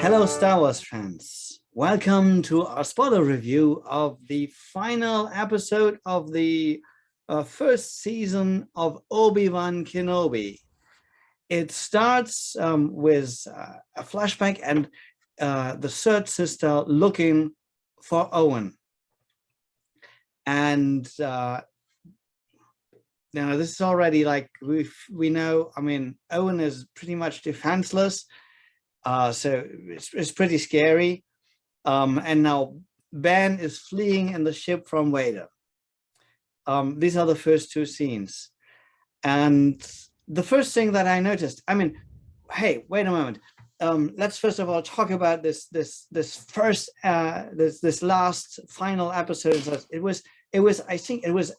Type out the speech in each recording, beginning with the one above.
Hello, Star Wars fans. Welcome to our spoiler review of the final episode of the first season of Obi Wan Kenobi. It starts with a flashback and the third sister looking for Owen. And now this is already like we know, I mean, Owen is pretty much defenseless. So it's pretty scary. And now Ben is fleeing in the ship from Vader. These are the first two scenes. And the first thing that I noticed, I mean, hey, wait a moment. Let's first of all talk about this last final episode. It was I think it was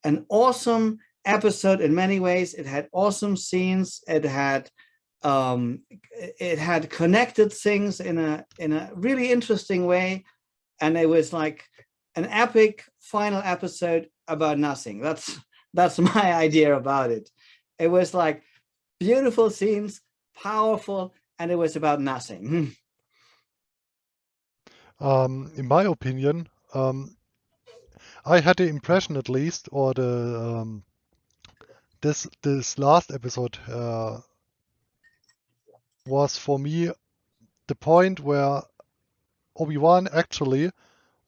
an awesome episode in many ways. It had awesome scenes. It had connected things in a really interesting way, and it was like an epic final episode about nothing. That's my idea about it. It was like beautiful scenes, powerful, and it was about nothing. In my opinion, I had the impression, at least, or the this last episode was for me the point where Obi-Wan actually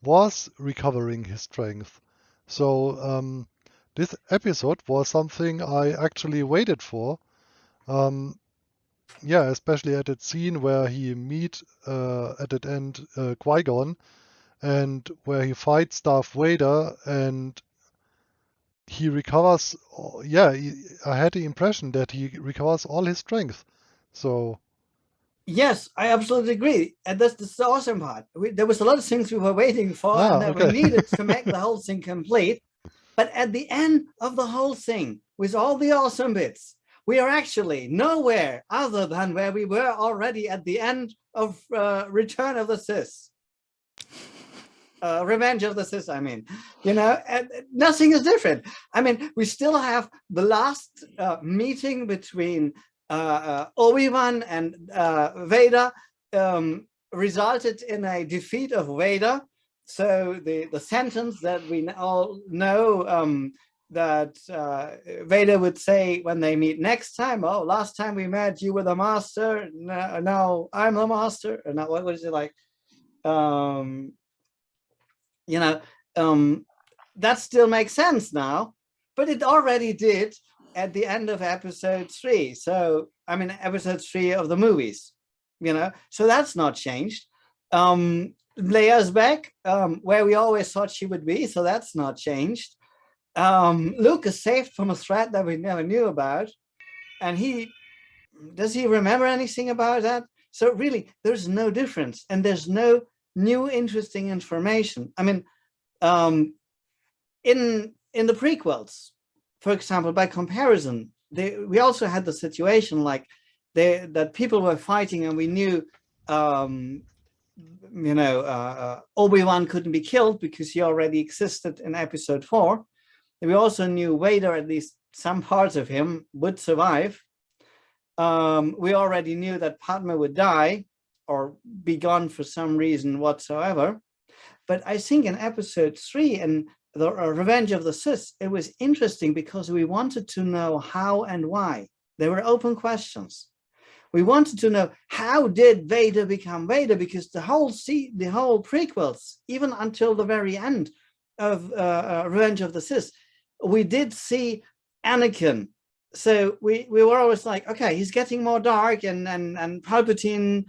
was recovering his strength. So this episode was something I actually waited for. Yeah, especially at that scene where he meet at the end Qui-Gon, and where he fights Darth Vader and he recovers. Yeah, I had the impression that he recovers all his strength. So Yes, I absolutely agree. And that's the awesome part. There was a lot of things we were waiting for and that we needed to make the whole thing complete. But at the end of the whole thing, with all the awesome bits, we are actually nowhere other than where we were already at the end of Return of the Sith. Revenge of the Sith, I mean, you know, and nothing is different. I mean, we still have the last meeting between Obi-Wan and Vader resulted in a defeat of Vader. So the sentence that we all know that Vader would say when they meet next time, oh, last time we met, you were the master. Now I'm the master. Or now, what was it like? You know, that still makes sense now, but it already did at the end of episode 3. So, I mean, episode 3 of the movies, you know, so that's not changed. Leia's back, where we always thought she would be, so that's not changed. Luke is saved from a threat that we never knew about. And does he remember anything about that? So really, there's no difference, and there's no new interesting information. I mean, in the prequels, for example, by comparison, we also had the situation like that people were fighting, and we knew, you know, Obi-Wan couldn't be killed because he already existed in episode 4. And we also knew Vader, at least some parts of him, would survive. We already knew that Padme would die or be gone for some reason whatsoever. But I think in episode 3 and the Revenge of the Sith, it was interesting because we wanted to know how and why. They were open questions. We wanted to know, how did Vader become Vader? Because the whole prequels, even until the very end of Revenge of the Sith, we did see Anakin. So we were always like, okay, he's getting more dark, and Palpatine,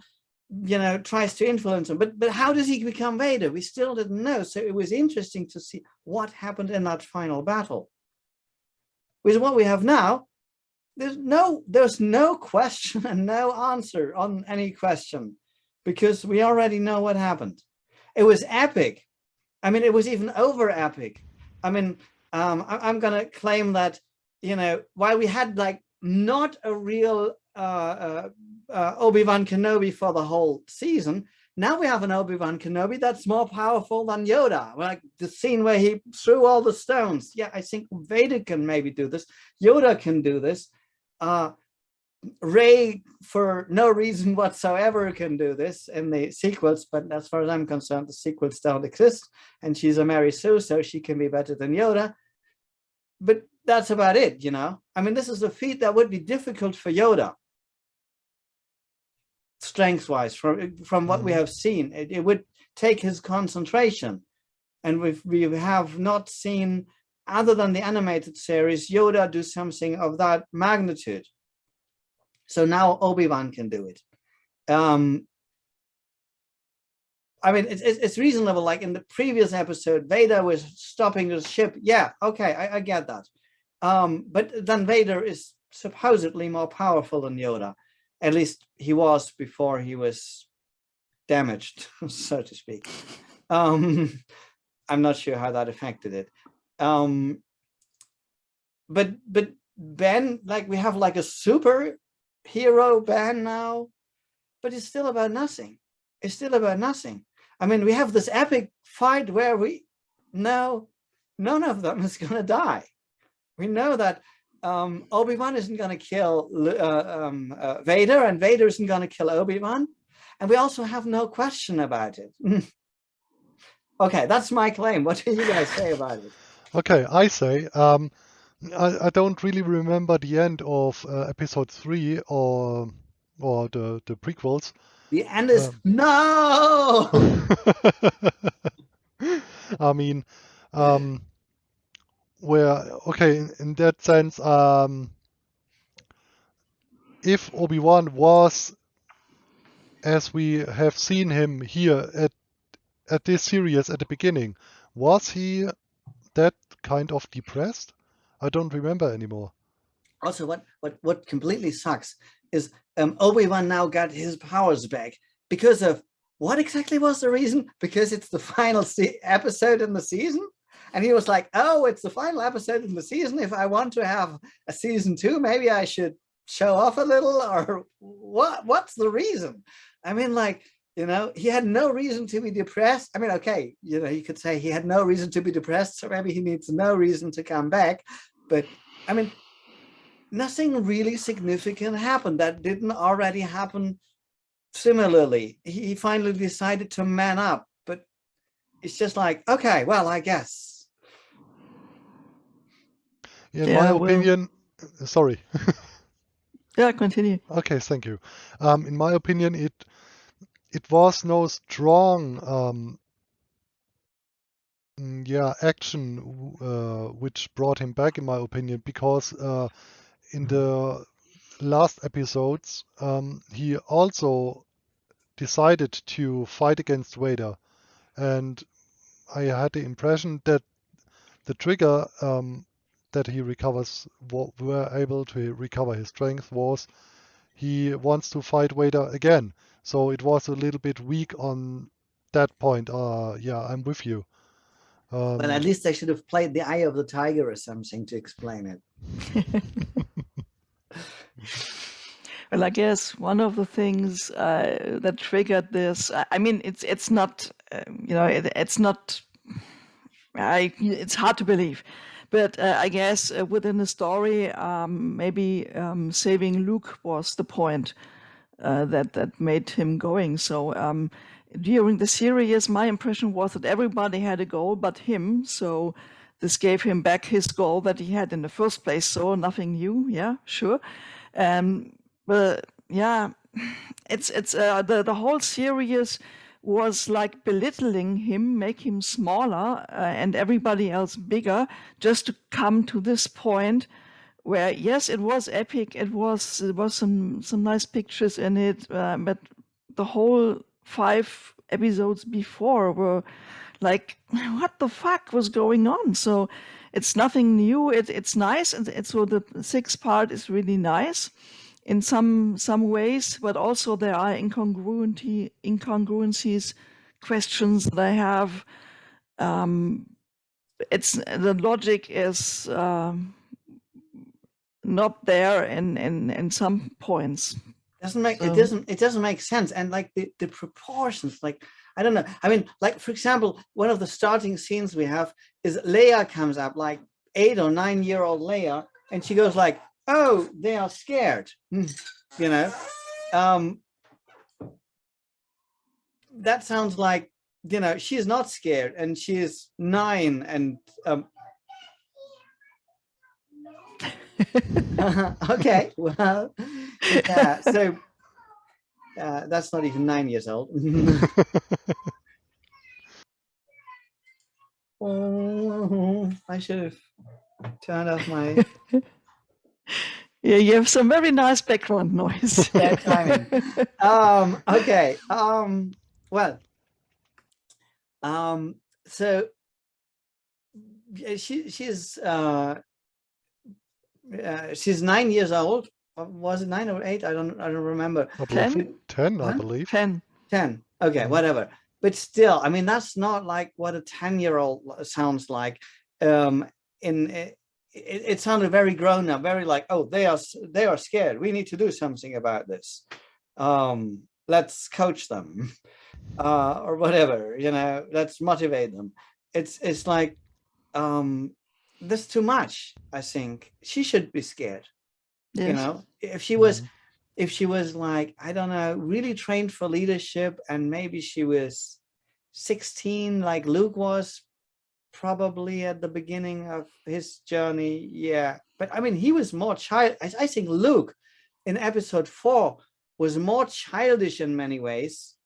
you know, tries to influence him, but how does he become Vader? We still didn't know. So it was interesting to see what happened in that final battle. With what we have now, there's no question and no answer on any question, because we already know what happened. It was epic. I mean, it was even over epic. I mean, I'm gonna claim that, you know, while we had like not a real Obi Wan Kenobi for the whole season, now we have an Obi Wan Kenobi that's more powerful than Yoda. Like the scene where he threw all the stones. Yeah, I think Vader can maybe do this. Yoda can do this. Rey, for no reason whatsoever, can do this in the sequels, but as far as I'm concerned, the sequels don't exist, and she's a Mary Sue, so she can be better than Yoda. But that's about it, you know? I mean, this is a feat that would be difficult for Yoda, strength-wise, from what we have seen. It would take his concentration, and we have not seen, other than the animated series, Yoda do something of that magnitude. So now Obi Wan can do it. I mean, it's reasonable. Like in the previous episode, Vader was stopping the ship. Yeah, okay, I get that. But then Vader is supposedly more powerful than Yoda. At least he was before he was damaged, so to speak. I'm not sure how that affected it. But Ben, like, we have like a super hero Ben now, but it's still about nothing. It's still about nothing. I mean, we have this epic fight where we know none of them is going to die. We know that Obi-Wan isn't going to kill Vader, and Vader isn't going to kill Obi-Wan, and we also have no question about it. Okay, that's my claim. What do you guys say about it? Okay, I say, I don't really remember the end of episode 3 or the prequels. The end is no. I mean, where, okay, in that sense, if Obi-Wan was, as we have seen him here at this series at the beginning, was he that kind of depressed? I don't remember anymore. Also, what completely sucks is Obi-Wan now got his powers back because of what exactly was the reason? Because it's the final episode in the season, and he was like, "Oh, it's the final episode in the season. If I want to have a season 2, maybe I should show off a little." Or what's the reason? I mean, like, you know, he had no reason to be depressed. I mean, okay, you know, you could say he had no reason to be depressed, so maybe he needs no reason to come back. But I mean, nothing really significant happened that didn't already happen similarly. He finally decided to man up, but it's just like, okay, well, I guess. In my opinion, sorry. Yeah, continue. Okay, thank you. In my opinion, it was no strong action which brought him back, in my opinion, because in the last episodes he also decided to fight against Vader, and I had the impression that the trigger that he were able to recover his strength was he wants to fight Vader again. So it was a little bit weak on that point. Yeah, I'm with you. But at least they should have played the Eye of the Tiger or something to explain it. Well, I guess one of the things that triggered this, I mean, it's not, you know, it's not, it's hard to believe. But I guess within the story, maybe saving Luke was the point that made him going. So during the series, my impression was that everybody had a goal but him. So this gave him back his goal that he had in the first place. So nothing new. Yeah, sure. But yeah, it's the whole series was like belittling him, make him smaller and everybody else bigger, just to come to this point where, yes, it was epic. It was some nice pictures in it, but the whole 5 episodes before were like, what the fuck was going on? So it's nothing new. It's nice, and so the 6th part is really nice in some ways, but also there are incongruencies, questions that I have. It's the logic is not there in some points. It doesn't make sense, and like the proportions, like, I don't know. I mean, like, for example, one of the starting scenes we have is Leia comes up, like 8 or 9 year old Leia, and she goes like, oh, they are scared. You know, that sounds like, you know, she's not scared and she is 9 and okay, well, yeah, so that's not even 9 years old. Oh, I should have turned off my Yeah, you have some very nice background noise. bad timing. Okay. Well, so she's 9 years old. Was it 9 or 8? I don't remember. I believe 10? 10, I Huh? believe. 10. 10. Okay, whatever. But still, I mean, that's not like what a 10-year-old sounds like. It sounded very grown up, very like, oh, they are scared. We need to do something about this. Let's coach them, or whatever, you know, let's motivate them. It's like, that's too much. I think she should be scared. Yes. You know, if she was like, I don't know, really trained for leadership, and maybe she was 16 like Luke was probably at the beginning of his journey, yeah. But I mean, he was more child. I think Luke in episode 4 was more childish in many ways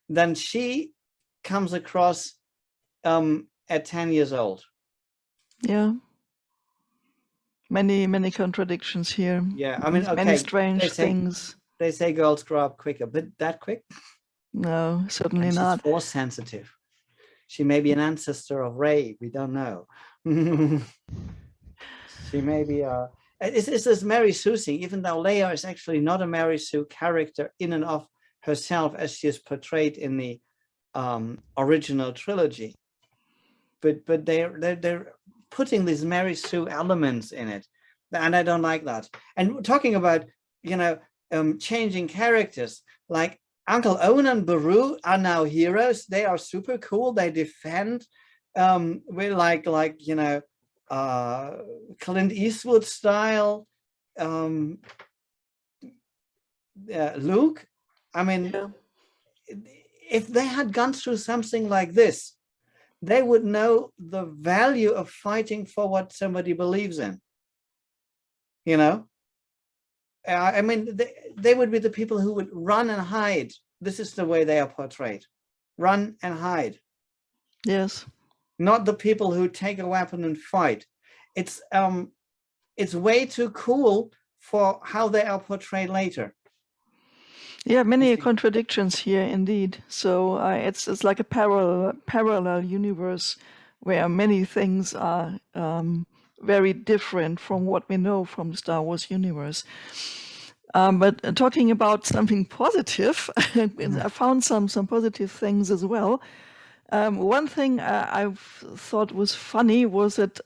than she comes across at 10 years old. Yeah. Many contradictions here. Yeah, I mean, okay, many strange things. They say girls grow up quicker, but that quick? No, certainly and she's not. Force sensitive. She may be an ancestor of Rey. We don't know. She may be it's this Mary Sue thing, even though Leia is actually not a Mary Sue character in and of herself as she is portrayed in the original trilogy. But they're putting these Mary Sue elements in it, and I don't like that. And talking about, you know, changing characters, like Uncle Owen and Beru are now heroes. They are super cool. They defend. We're like you know, Clint Eastwood style. Luke. I mean, Yeah. if they had gone through something like this, they would know the value of fighting for what somebody believes in. You know, I mean, they would be the people who would run and hide. This is the way they are portrayed. Run and hide. Yes. Not the people who take a weapon and fight. It's way too cool for how they are portrayed later. Yeah, many contradictions here indeed. So it's like a parallel universe where many things are very different from what we know from the Star Wars universe. But talking about something positive, I found some positive things as well. One thing I thought was funny was that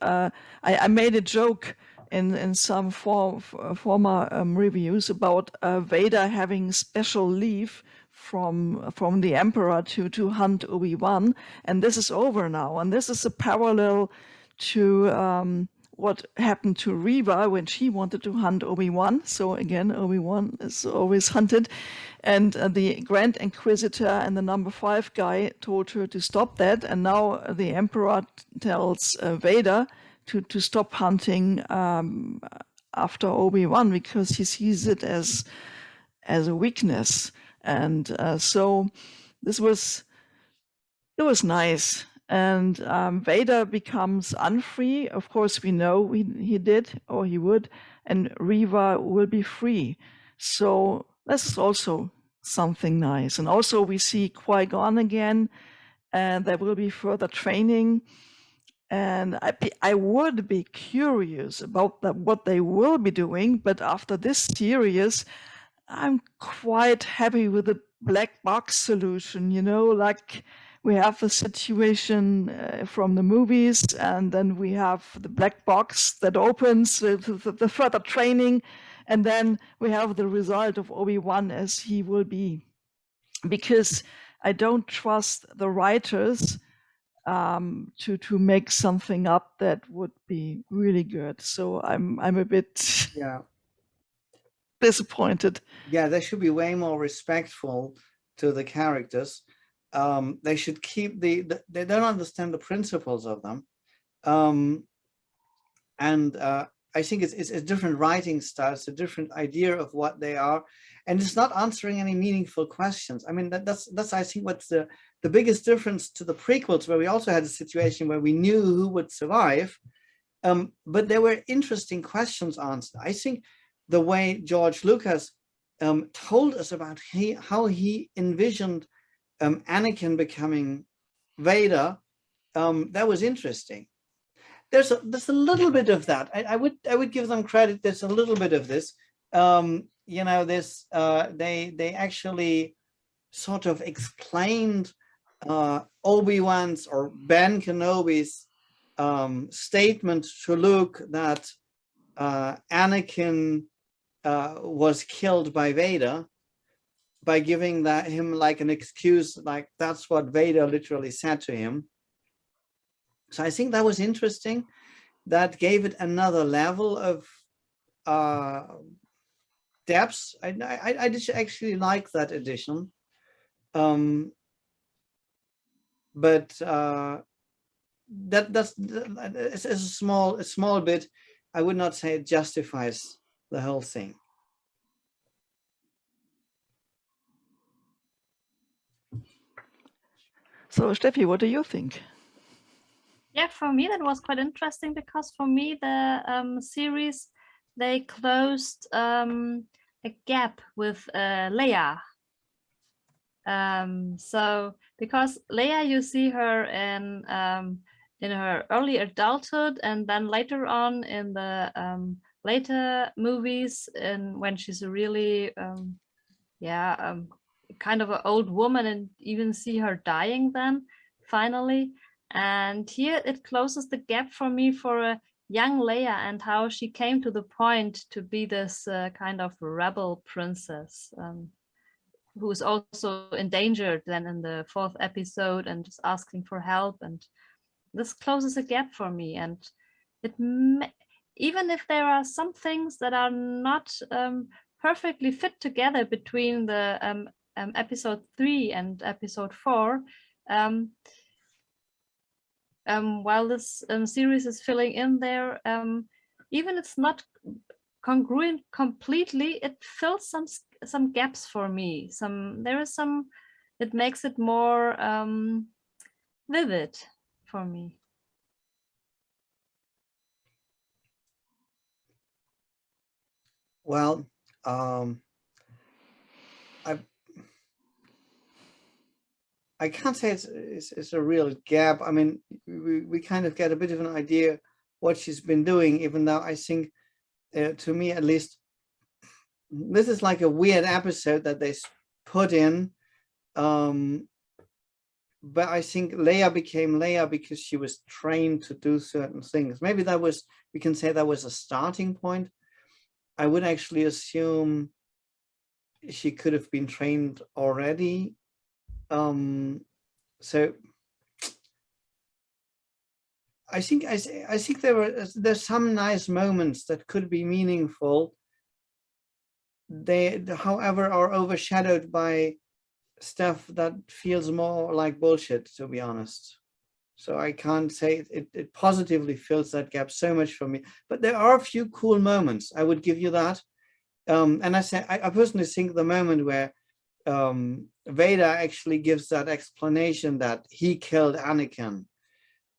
I made a joke in some former reviews about Vader having special leave from the Emperor to hunt Obi-Wan, and this is over now. And this is a parallel to what happened to Reva when she wanted to hunt Obi-Wan. So again, Obi-Wan is always hunted. And the Grand Inquisitor and the number 5 guy told her to stop that. And now the Emperor tells Vader to stop hunting after Obi-Wan because he sees it as a weakness. And so it was nice. And Vader becomes unfree. Of course, we know he did, or he would, and Reva will be free. So this is also something nice. And also we see Qui-Gon again, and there will be further training. And I would be curious about what they will be doing, but after this series, I'm quite happy with the black box solution, you know, like we have the situation from the movies, and then we have the black box that opens the further training, and then we have the result of Obi-Wan as he will be. Because I don't trust the writers to make something up that would be really good. So I'm a bit disappointed. Yeah, they should be way more respectful to the characters. They should keep they don't understand the principles of them. And I think it's a different writing style. It's a different idea of what they are, and it's not answering any meaningful questions. I mean, that's I think what's the biggest difference to the prequels, where we also had a situation where we knew who would survive, but there were interesting questions answered. I think the way George Lucas told us about how he envisioned Anakin becoming Vader, that was interesting. There's a little bit of that. I would give them credit. There's a little bit of this. You know, this they actually sort of explained Obi-Wan's or Ben Kenobi's statement to Luke that Anakin was killed by Vader, by giving him like an excuse, like that's what Vader literally said to him. So I think that was interesting. That gave it another level of depth. I did actually like that addition. But that's a small bit. I would not say it justifies the whole thing. So, Steffi, what do you think? Yeah, for me that was quite interesting, because for me the series, they closed a gap with Leia. So because Leia, you see her in her early adulthood, and then later on in the later movies, and when she's a really kind of an old woman, and even see her dying then finally. And here it closes the gap for me for a young Leia, and how she came to the point to be this kind of rebel princess, who is also endangered then in the 4th episode and just asking for help. And this closes a gap for me. And it even if there are some things that are not perfectly fit together between the episode 3 and episode 4, while this series is filling in there, even it's not congruent completely, it fills some gaps for me. It makes it more vivid for me. Well, I can't say it's a real gap. I mean, we kind of get a bit of an idea what she's been doing, even though I think, to me at least, this is like a weird episode that they put in. But I think Leia became Leia because she was trained to do certain things. Maybe we can say that was a starting point. I would actually assume she could have been trained already. So I think there's some nice moments that could be meaningful. They, however, are overshadowed by stuff that feels more like bullshit, to be honest. So I can't say it positively fills that gap so much for me. But there are a few cool moments. I would give you that. And I personally think the moment where Vader actually gives that explanation that he killed Anakin,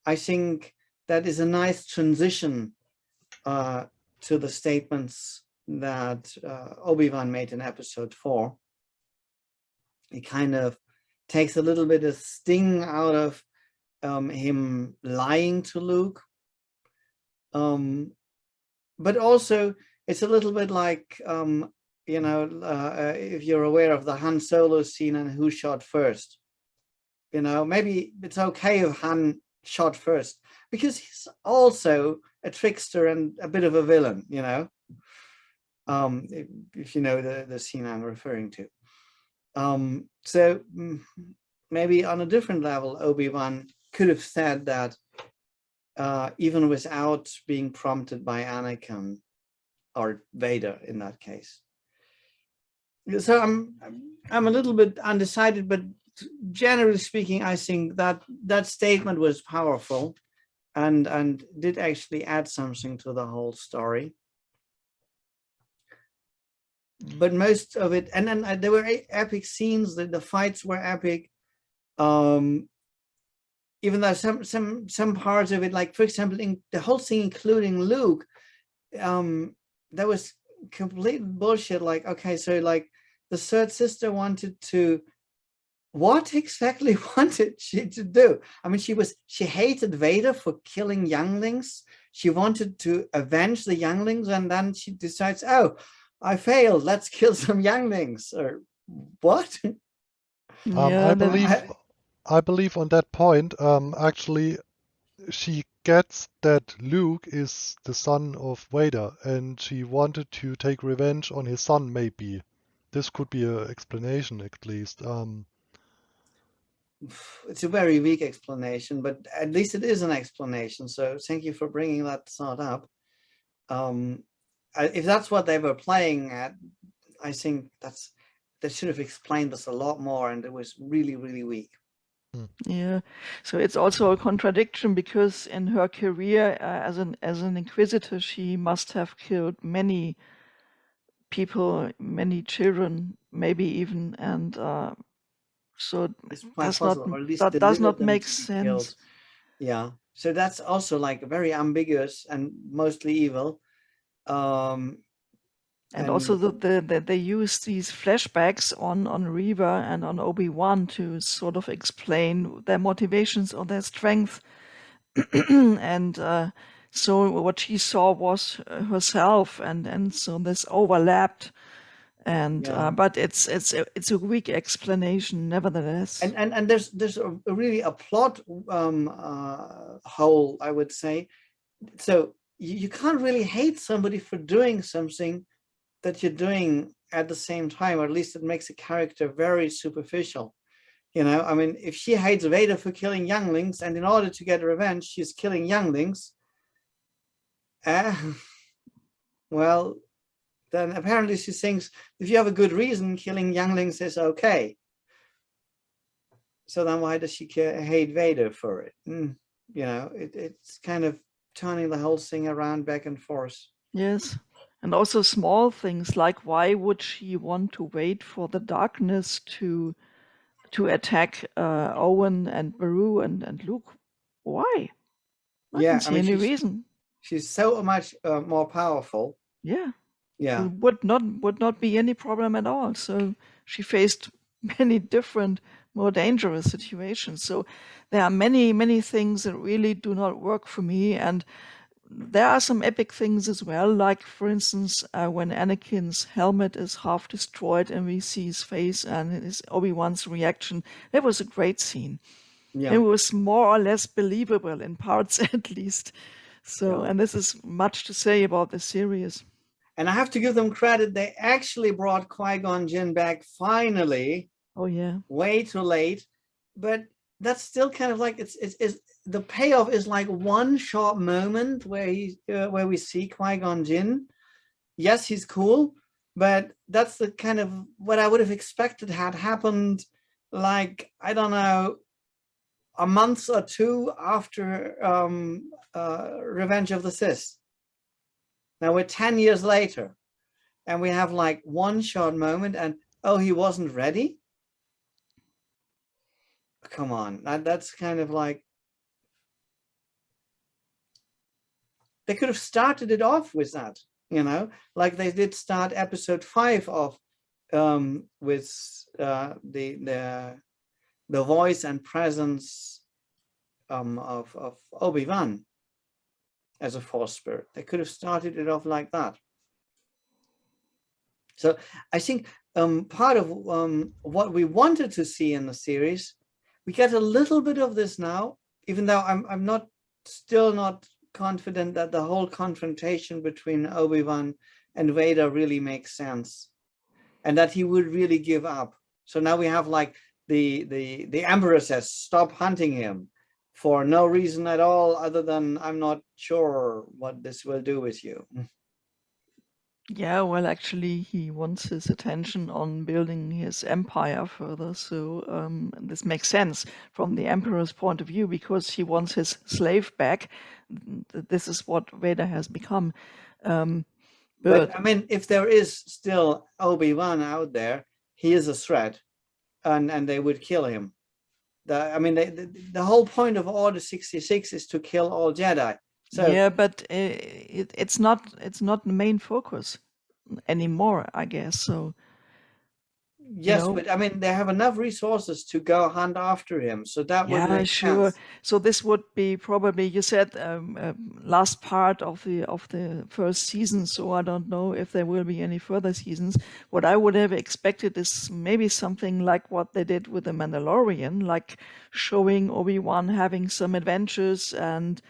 I think that is a nice transition to the statements that Obi Wan made in episode 4. It kind of takes a little bit of sting out of him lying to Luke. But also it's a little bit like, if you're aware of the Han Solo scene and who shot first, maybe it's okay if Han shot first, because he's also a trickster and a bit of a villain, if you know the scene I'm referring to. So maybe on a different level, Obi-Wan could have said that even without being prompted by Anakin or Vader in that case. So I'm a little bit undecided, but generally speaking, I think that that statement was powerful and did actually add something to the whole story. But most of it, and then there were epic scenes, the fights were epic. Even though some parts of it, like for example, in the whole thing, including Luke, that was complete bullshit. Like, okay, so like the third sister wanted to, what exactly wanted she to do? I mean, she hated Vader for killing younglings. She wanted to avenge the younglings, and then she decides, oh, I failed, let's kill some younglings, or what? Yeah, I believe on that point, actually, she gets that Luke is the son of Vader, and she wanted to take revenge on his son, maybe. This could be an explanation, at least. It's a very weak explanation, but at least it is an explanation. So thank you for bringing that thought up. If that's what they were playing at, I think they should have explained this a lot more, and it was really, really weak. Yeah, so it's also a contradiction because in her career as an inquisitor, she must have killed many people, many children, maybe even, and so It's quite possible, or at least that does delivered not them make to be sense. killed. Yeah, so that's also like very ambiguous and mostly evil. And also they use these flashbacks on Reva and on Obi-Wan to sort of explain their motivations or their strength. And so what she saw was herself, and so this overlapped. And yeah. but it's a weak explanation nevertheless. And there's a really a plot hole, I would say. So you can't really hate somebody for doing something that you're doing at the same time, or at least it makes a character very superficial. You know, I mean, if she hates Vader for killing younglings, and in order to get revenge, she's killing younglings, well, then apparently she thinks if you have a good reason, killing younglings is okay. So then why does she hate Vader for it? You know, it's kind of turning the whole thing around back and forth. Yes. And also small things like why would she want to wait for the darkness to attack Owen and Beru and Luke? Why? I Yeah, don't see any reason. She's so much more powerful. Yeah. Yeah. It would not be any problem at all. So she faced many different, more dangerous situations. So there are many things that really do not work for me. And there are some epic things as well, like for instance, when Anakin's helmet is half destroyed and we see his face and his Obi-Wan's reaction. That was a great scene. Yeah. It was more or less believable in parts, at least. So, Yeah. and this is much to say about the series. And I have to give them credit. They actually brought Qui-Gon Jinn back finally. Oh yeah. Way too late, but that's still kind of like it's the payoff is like one short moment where where we see Qui-Gon Jinn. Yes, he's cool, but that's the kind of what I would have expected had happened, like, I don't know, a month or two after Revenge of the Sith. Now we're 10 years later, and we have like one short moment, and oh, he wasn't ready. Come on, that's kind of like, they could have started it off with that, you know, like they did start episode 5 of with the voice and presence of Obi Wan as a Force spirit. They could have started it off like that. So I think part of what we wanted to see in the series, we get a little bit of this now, even though I'm still not confident that the whole confrontation between Obi-Wan and Vader really makes sense, and that he would really give up. So now we have like the Emperor says, stop hunting him for no reason at all other than I'm not sure what this will do with you. Yeah, well, actually, he wants his attention on building his empire further. So this makes sense from the Emperor's point of view because he wants his slave back. This is what Vader has become. But I mean, if there is still Obi-Wan out there, he is a threat, and they would kill him. The whole point of Order 66 is to kill all Jedi. So yeah, but it's not the main focus anymore, I guess. So yes, but I mean, they have enough resources to go hunt after him, so that would yeah, make sure. sense. So this would be probably, you said, last part of the first season. So I don't know if there will be any further seasons. What I would have expected is maybe something like what they did with the Mandalorian, like showing Obi-Wan having some adventures and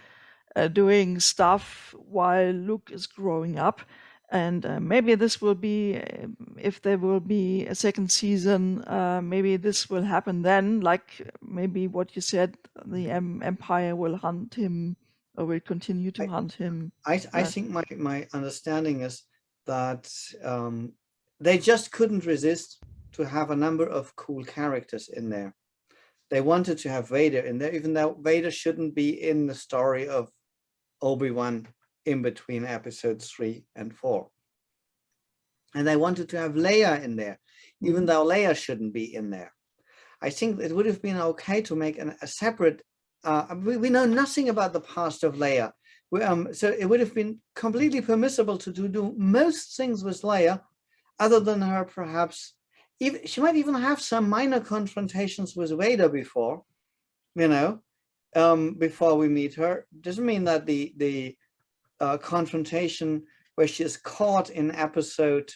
doing stuff while Luke is growing up. And maybe this will be, if there will be a second season, maybe this will happen then. Like maybe what you said, the Empire will hunt him or will continue to hunt him. I think my understanding is that they just couldn't resist to have a number of cool characters in there. They wanted to have Vader in there, even though Vader shouldn't be in the story of Obi-Wan in between episodes 3 and 4. And they wanted to have Leia in there, even though Leia shouldn't be in there. I think it would have been okay to make a separate, we know nothing about the past of Leia. So it would have been completely permissible to do most things with Leia, other than her perhaps, even, she might even have some minor confrontations with Vader before, before we meet her. Doesn't mean that the confrontation where she is caught in episode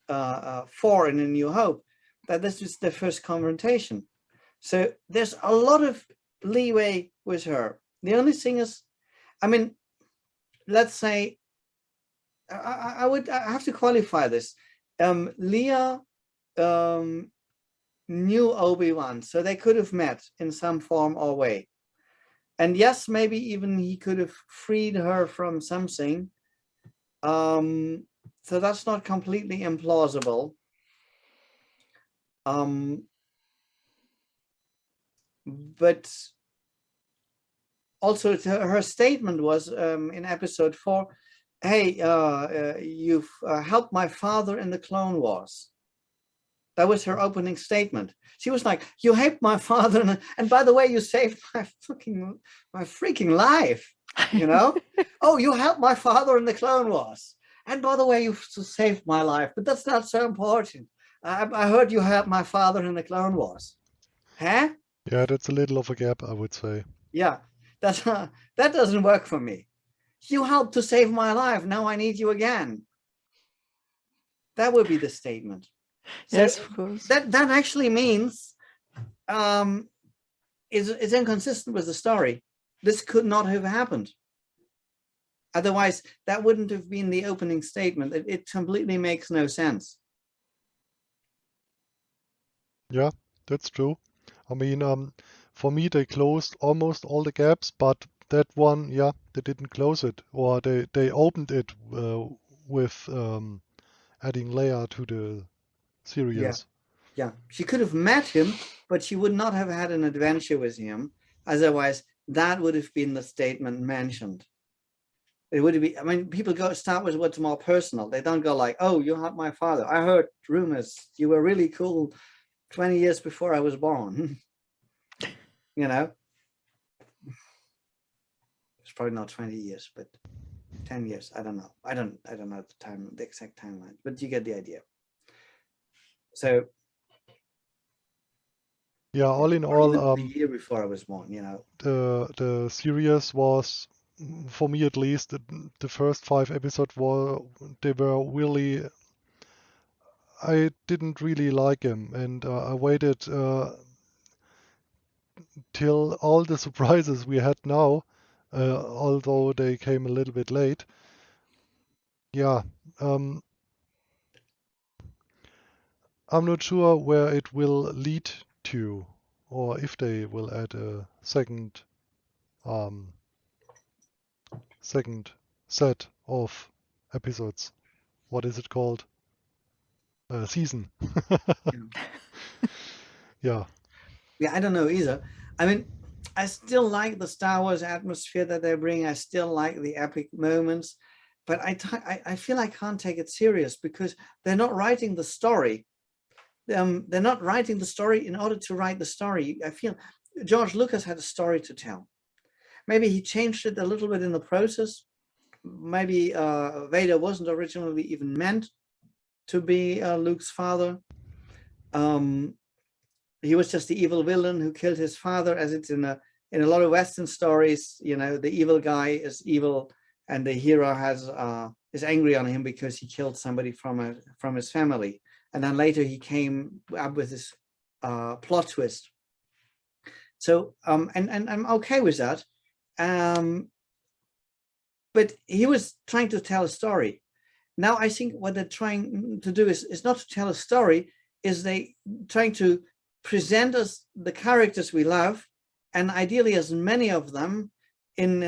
4 in A New Hope, that this is the first confrontation. So there's a lot of leeway with her. The only thing is, I mean, let's say, I have to qualify this. Leia knew Obi-Wan, so they could have met in some form or way. And yes, maybe even he could have freed her from something. So that's not completely implausible. But also her statement was in episode 4, hey, you've helped my father in the Clone Wars. That was her opening statement. She was like, you helped my father, and by the way, you saved my freaking life, Oh, you helped my father in the Clone Wars, and by the way, you saved my life, but that's not so important. I heard you helped my father in the Clone Wars. Huh? Yeah, that's a little of a gap, I would say. Yeah, that doesn't work for me. You helped to save my life. Now I need you again. That would be the statement. Yes, of course. That actually means it's inconsistent with the story. This could not have happened. Otherwise, that wouldn't have been the opening statement. It completely makes no sense. Yeah, that's true. I mean, for me, they closed almost all the gaps, but that one, yeah, they didn't close it, or they opened it with adding Leia to the series. Yeah, she could have met him, but she would not have had an adventure with him. Otherwise, that would have been the statement mentioned. It would be, I mean, people start with what's more personal. They don't go like, oh, you helped my father. I heard rumors you were really cool 20 years before I was born. It's probably not 20 years, but 10 years. I don't know. I don't know the exact timeline, but you get the idea. So yeah, all in all, a year before I was born, the series was, for me at least, the first 5 episodes were really, I didn't really like him, and I waited till all the surprises we had now, although they came a little bit late. Yeah, I'm not sure where it will lead to, or if they will add a second set of episodes what is it called? Season. Yeah. Yeah, I don't know either. I mean, I still like the Star Wars atmosphere that they bring. I still like the epic moments, but I feel I can't take it serious because they're not writing the story. They're not writing the story in order to write the story. I feel George Lucas had a story to tell. Maybe he changed it a little bit in the process. Maybe Vader wasn't originally even meant to be Luke's father. He was just the evil villain who killed his father, as it's in a lot of Western stories. You know, the evil guy is evil, and the hero is angry on him because he killed somebody from his family. And then later he came up with this plot twist. So and I'm okay with that. But he was trying to tell a story. Now I think what they're trying to do is not to tell a story, is they trying to present us the characters we love, and ideally as many of them in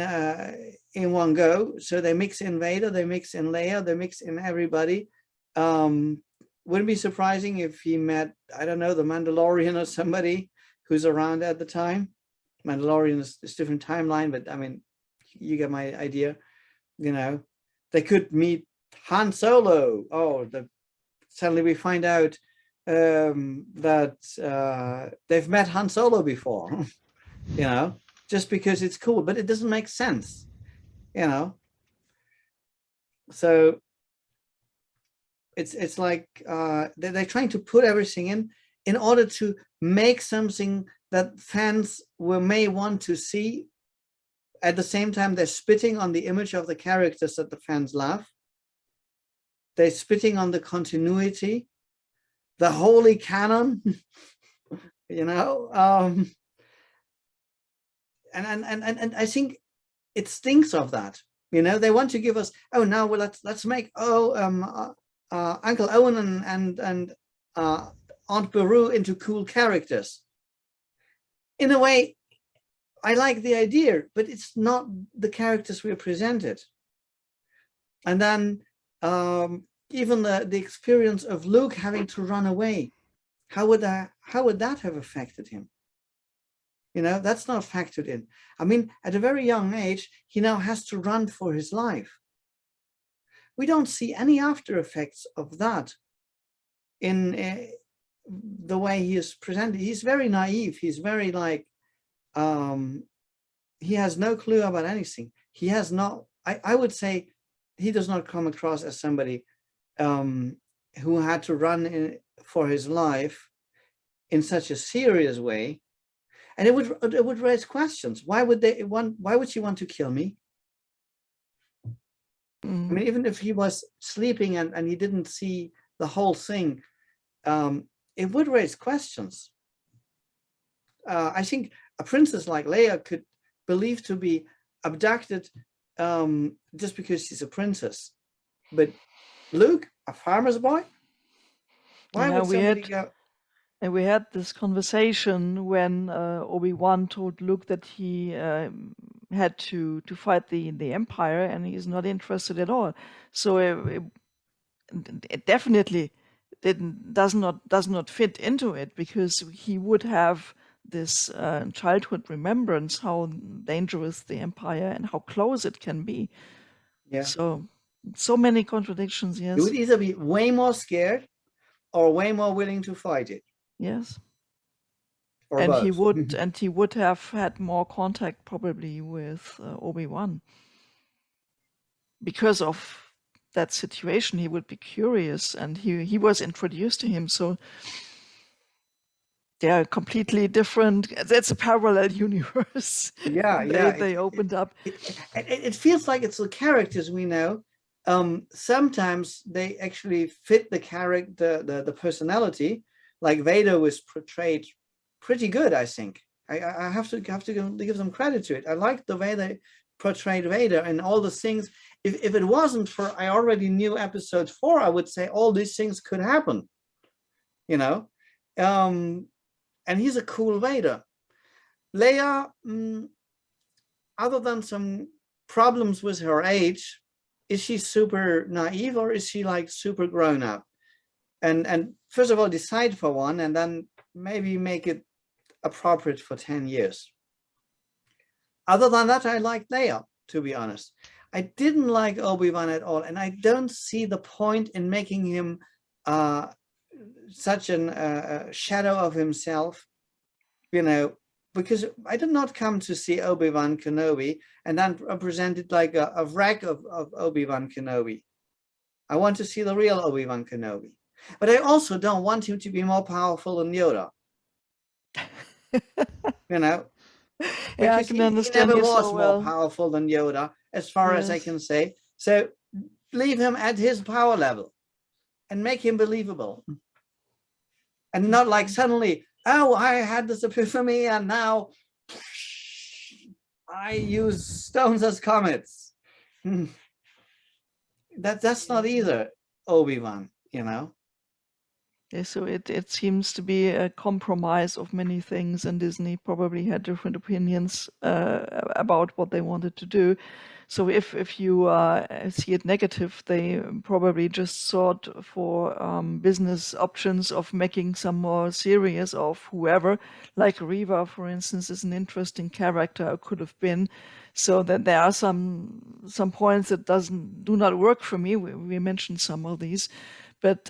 one go. So they mix in Vader, they mix in Leia, they mix in everybody. Wouldn't be surprising if he met, I don't know, the Mandalorian or somebody who's around at the time. Mandalorian is different timeline, but I mean, you get my idea. You know, they could meet Han Solo. Oh, suddenly we find out that they've met Han Solo before, you know, just because it's cool, but it doesn't make sense, you know. So it's like they're trying to put everything in order to make something that fans may want to see. At the same time, they're spitting on the image of the characters that the fans love. They're spitting on the continuity, the holy canon, you know. And I think it stinks of that. You know, they want to give us, oh, now well, let's make Uncle Owen and Aunt Beru into cool characters. In a way, I like the idea, but it's not the characters we're presented. And then even the experience of Luke having to run away, how would that have affected him? You know, that's not factored in. I mean, at a very young age, he now has to run for his life. We don't see any after effects of that in the way he is presented. He's very naive. He's very like, he has no clue about anything. He has not, I would say he does not come across as somebody who had to run for his life in such a serious way. And it would raise questions. Why would she want to kill me? I mean, even if he was sleeping and he didn't see the whole thing, it would raise questions. I think a princess like Leia could believe to be abducted just because she's a princess. But Luke, a farmer's boy? Why would somebody go? And we had this conversation when Obi-Wan told Luke that he had to fight the Empire, and he's not interested at all. So it definitely does not fit into it, because he would have this childhood remembrance how dangerous the Empire and how close it can be. Yeah. So many contradictions. Yes. He would either be way more scared or way more willing to fight it. Yes. Or and both. he would have had more contact probably with Obi-Wan. Because of that situation, he would be curious, and he was introduced to him. So they are completely different. That's a parallel universe. Yeah, They opened up. It feels like it's the characters we know. Sometimes they actually fit the character, the personality. Like Vader was portrayed pretty good, I think. I have to give them credit to it. I like the way they portrayed Vader and all the things. If it wasn't for I already knew episode 4, I would say all these things could happen. You know, and he's a cool Vader. Leia, other than some problems with her age, is she super naive or is she like super grown up? And first of all, decide for one, and then maybe make it appropriate for 10 years. Other than that, I liked Leia, to be honest. I didn't like Obi-Wan at all, and I don't see the point in making him such a shadow of himself, you know, because I did not come to see Obi Wan Kenobi and then presented like a wreck of Obi Wan Kenobi. I want to see the real Obi Wan Kenobi, but I also don't want him to be more powerful than Yoda. You know, Yeah, I because can he understand never you was so more well. powerful than Yoda, as far as I Yes. can say. So leave him at his power level and make him believable. And not like suddenly, oh, I had this epiphany and now I use stones as comets. That's not either Obi-Wan, you know. Yeah, so it seems to be a compromise of many things, and Disney probably had different opinions about what they wanted to do. So if you see it negative, they probably just sought for business options of making some more series of whoever, like Reva, for instance, is an interesting character, or could have been. So that there are some points that do not work for me. We mentioned some of these. But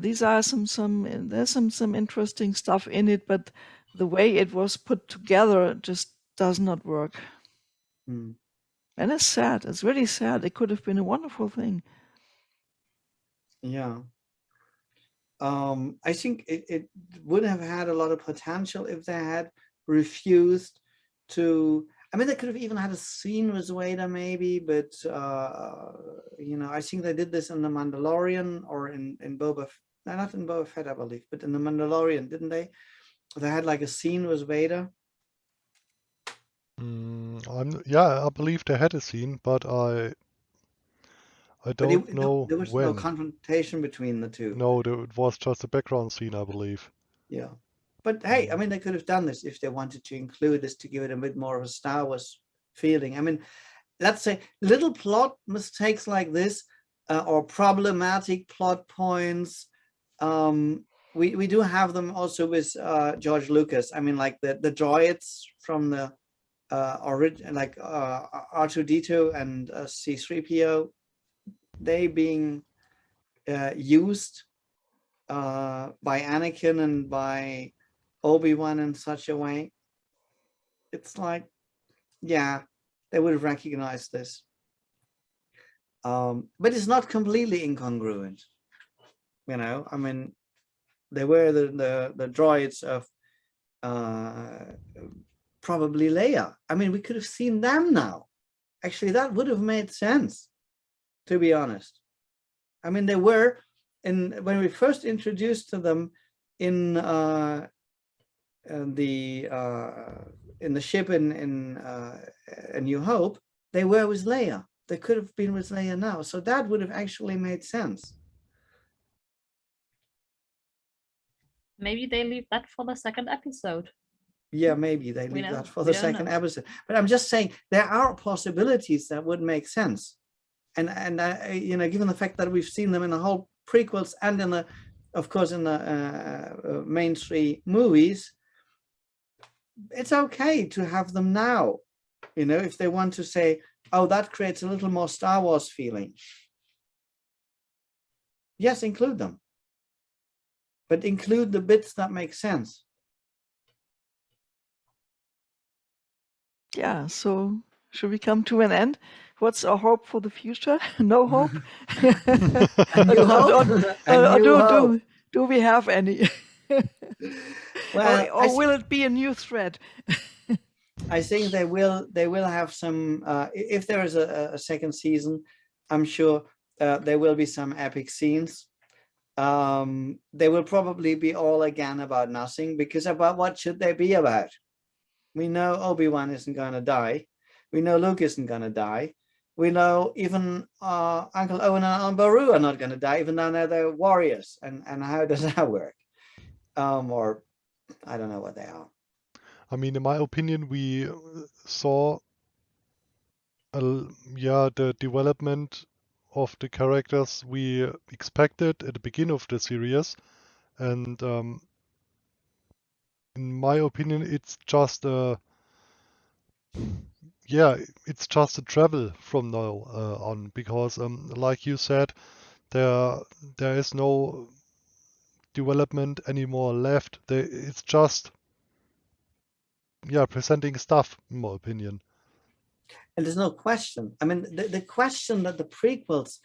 these are there's some interesting stuff in it, but the way it was put together just does not work. And it's sad. It's really sad. It could have been a wonderful thing. Yeah. I think it would have had a lot of potential if they had refused to. I mean, they could have even had a scene with Vader, maybe, but you know, I think they did this in The Mandalorian or in Boba. No, not in Boba Fett, I believe, but in The Mandalorian, didn't they? They had like a scene with Vader. Yeah, I believe they had a scene, but I don't know there was no when. confrontation between the two. No, it was just a background scene, I believe. Yeah. But hey, I mean, they could have done this if they wanted to include this to give it a bit more of a Star Wars feeling. I mean, let's say little plot mistakes like this or problematic plot points. We do have them also with George Lucas. I mean, like the droids from the like R2-D2 and C-3PO, they being used by Anakin and by Obi-Wan in such a way. It's like, yeah, they would have recognized this. But it's not completely incongruent. You know, I mean, they were the droids of probably Leia. I mean, we could have seen them now. Actually, that would have made sense, to be honest. I mean, they were when we first introduced to them in the ship in A New Hope, they were with Leia. They could have been with Leia now, so that would have actually made sense. Maybe they leave that for the second episode. Yeah, maybe they leave that for the second episode. But I'm just saying there are possibilities that would make sense, and you know, given the fact that we've seen them in the whole prequels and in the, of course, in the main three movies, it's okay to have them now. You know, if they want to say, oh, that creates a little more Star Wars feeling. Yes, include them. But include the bits that make sense. Yeah, so should we come to an end? What's our hope for the future? No hope? Do we have any? Well, or will it be a new thread? I think they will have some, if there is a second season, I'm sure there will be some epic scenes. They will probably be all again about nothing, because about what should they be about? We know Obi-Wan isn't going to die. We know Luke isn't going to die. We know even Uncle Owen and Aunt Beru are not going to die, even though they're warriors. And how does that work? Or I don't know what they are. I mean, in my opinion, we saw the development of the characters we expected at the beginning of the series, and in my opinion, it's just it's just a travel from now on, because like you said, there is no development anymore left. It's just presenting stuff, in my opinion. And there's no question. I mean, the question that the prequels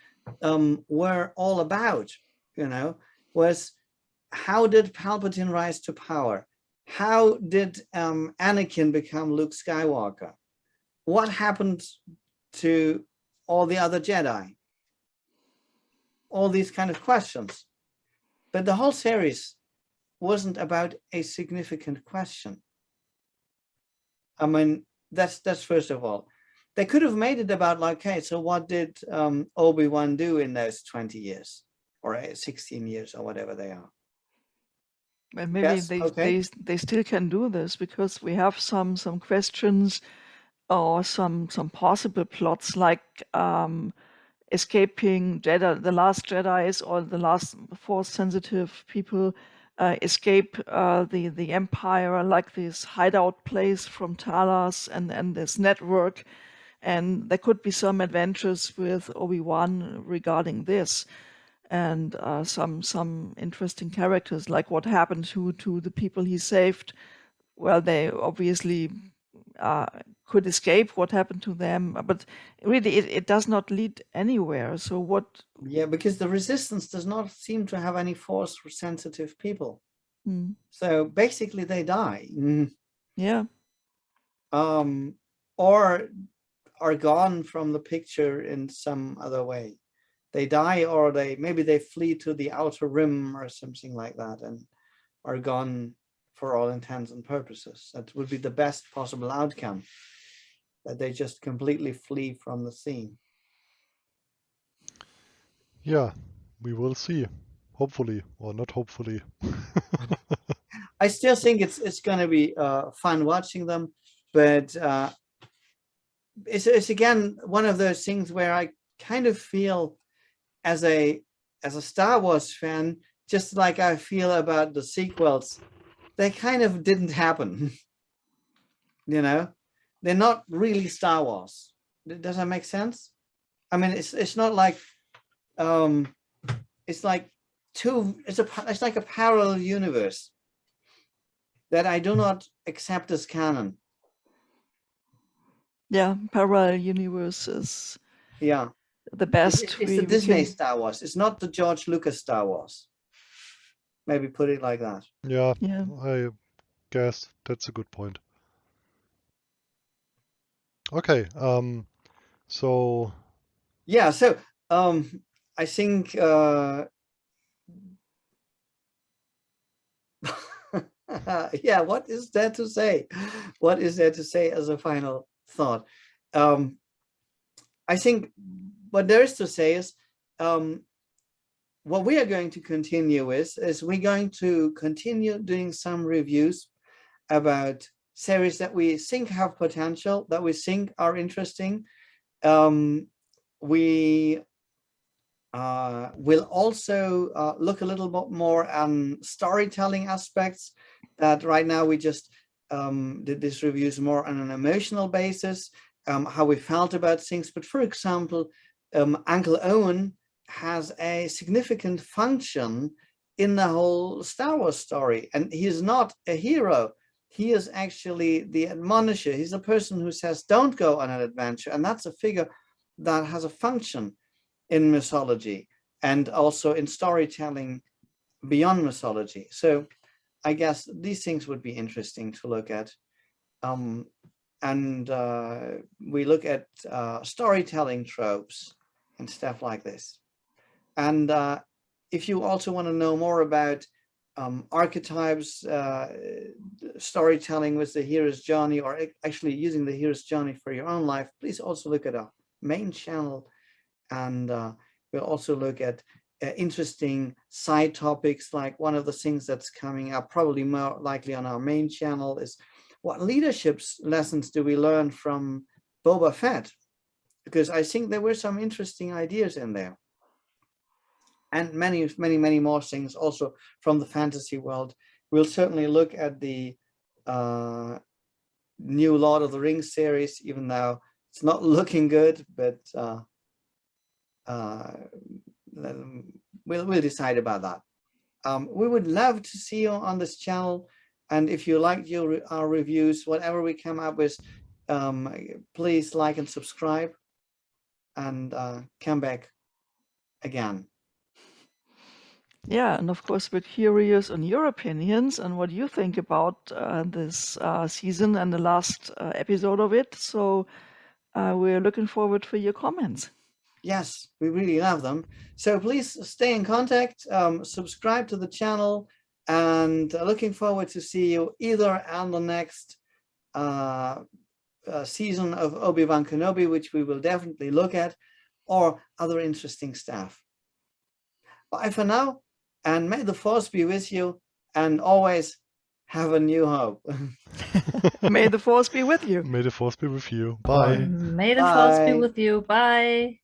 were all about, was how did Palpatine rise to power? How did Anakin become Luke Skywalker? What happened to all the other Jedi? All these kind of questions. But the whole series wasn't about a significant question. I mean, that's first of all. They could have made it about, like, okay, so what did Obi Wan do in those 20 years or 16 years or whatever they are? And maybe Yes, okay. they still can do this, because we have some questions or some possible plots, like escaping Jedi, the last Jedis or the last Force sensitive people escape the Empire, like this hideout place from Talas and this network. And there could be some adventures with Obi-Wan regarding this, and some interesting characters, like what happened to the people he saved. Well, they obviously could escape. What happened to them? But really, it does not lead anywhere. So what? Yeah, because the Resistance does not seem to have any Force sensitive people. So basically, they die. Yeah. Or are gone from the picture in some other way. They die, or maybe they flee to the outer rim or something like that, and are gone for all intents and purposes. That would be the best possible outcome, that they just completely flee from the scene. Yeah, we will see. Hopefully, or not hopefully. I still think it's going to be fun watching them, but it's again one of those things where I kind of feel, as a Star Wars fan, just like I feel about the sequels, they kind of didn't happen. They're not really Star Wars. Does that make sense? I mean, it's not like it's like it's like a parallel universe that I do not accept as canon. Yeah, parallel universes. Yeah, the best. It's the Disney Star Wars. It's not the George Lucas Star Wars. Maybe put it like that. Yeah, Yeah. I guess that's a good point. Okay, so yeah, so I think yeah, what is there to say? What is there to say as a final thought? I think what there is to say is what we are going to continue with is we're going to continue doing some reviews about series that we think have potential, that we think are interesting. We will also look a little bit more on storytelling aspects, that right now we just did this reviews more on an emotional basis, how we felt about things. But for example, Uncle Owen has a significant function in the whole Star Wars story, and he is not a hero. He is actually the admonisher. He's the person who says, don't go on an adventure. And that's a figure that has a function in mythology and also in storytelling beyond mythology. So I guess these things would be interesting to look at. And we look at storytelling tropes and stuff like this. And if you also want to know more about archetypes, storytelling with the hero's journey, or actually using the hero's journey for your own life, please also look at our main channel. And we'll also look at interesting side topics. Like one of the things that's coming up probably more likely on our main channel is, what leadership lessons do we learn from Boba Fett? because I think there were some interesting ideas in there. And many, many, many more things also from the fantasy world. We'll certainly look at the new Lord of the Rings series, even though it's not looking good, but we'll decide about that. We would love to see you on this channel, and if you liked our reviews, whatever we come up with, please like and subscribe, and come back again. Yeah, and of course, we're curious on your opinions and what you think about this season and the last episode of it. So we're looking forward for your comments. Yes, we really love them. So please stay in contact, subscribe to the channel, and looking forward to see you either on the next season of Obi Wan Kenobi, which we will definitely look at, or other interesting stuff. Bye for now, and may the Force be with you, and always have a new hope. May the Force be with you. May the Force be with you. Bye. May the Force be Bye. with you. Bye.